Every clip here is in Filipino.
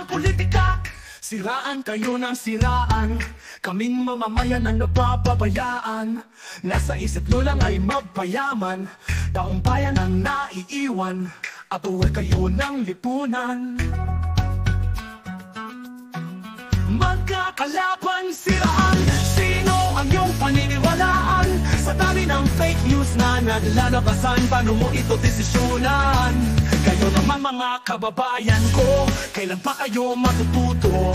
ang politika. Siraan kayo ng siraan, kaming mamamayan ang napapabayaan. Nasa isip nyo lang ay mapayaman, taong bayan ang naiiwan, at uwi kayo ng lipunan. Magkakalaban, siraan, sino ang iyong paniniwalaan? Sa dami ng fake news na naglalabasan, paano mo ito desisyonan? Kayo naman mga kababayan ko, kailan pa kayo matututo?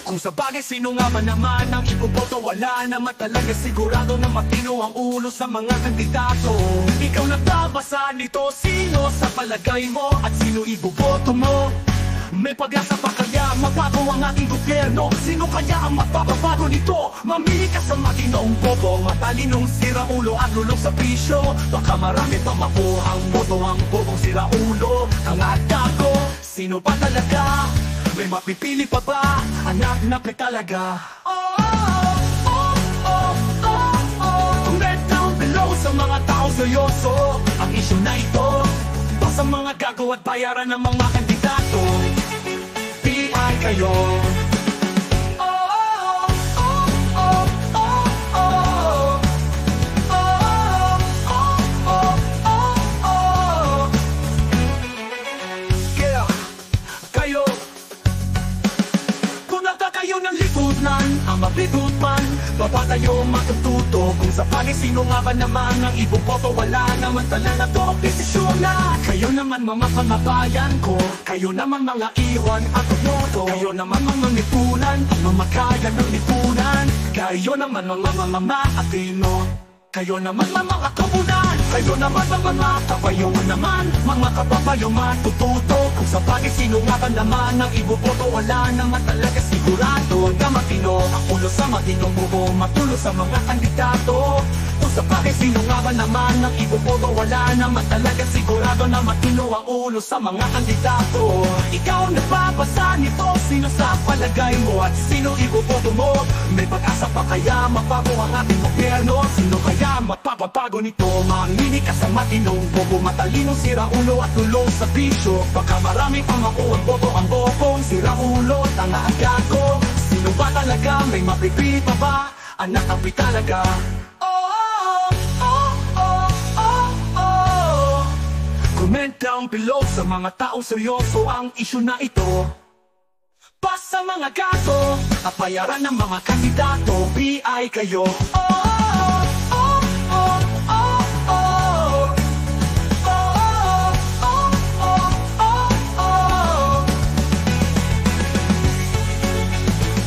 Kung sa bagay, sino nga ba naman ang iboboto? Wala naman talaga sigurado na matino ang ulo sa mga kandidato. Ikaw nagbabasa nito, sino sa palagay mo at sino iboboto mo? May pag-asa pa kaya mabago ang ating gobyerno? Sino kaya ang magpapabago nito? Mamili ka sa matinong bobo, matalinong siraulo at lulong sa pisyo. Baka marami pang makuhang boto ang bobong siraulo. Ang gago, sino ba talaga? May mapipili pa ba? Anak na talaga. Comment down below sa mga taong seryoso ang isyu na ito. Sa mga gago at bayaran ng mga kandidato, PI kayo. Yeah, kayo. Kung nata kayo ng lipunan, ang mabigot man, baba tayo matututo. Kung sa bagay, sino nga ba naman ang iboboto? Wala naman talaga to desisyon na. Kayo naman mga kamabayan ko, kayo naman mga iwan at boto. Kayo naman mga lipunan, ang mamakaya ng lipunan. Kayo naman mga Atino. Kayo naman mga kapunan, kayo naman mga kapayungan naman, mga kababayong matututo. Kung sa bagay, sino nga ba naman ang iboboto? Wala naman talaga sigurado na matino ang ulo sa matinong bubo, matulo sa mga kandidato. Kung sa bagay, sino nga ba naman ang iboboto? Wala naman talaga sigurado na matino ang ulo sa mga kandidato. Ikaw nababasa nito, sino sa palagay mo at sino iboboto mo? May pag-asa pa kaya mabago ang ating gobyerno? Sino kaya magpapabago nito? Mamili ka sa matinong bobo, matalinong siraulo at tulong sa bisyo. Baka marami pang makuha boto ang bobong siraulo, tanga at gago. Sino ba talaga? May mapipili pa ba? Anak ang talaga. Comment down below sa mga taong seryoso ang isyu na ito. Pas sa mga gato, at bayaran ng mga kandidato, PI kayo.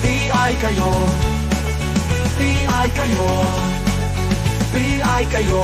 PI kayo. PI kayo. PI kayo.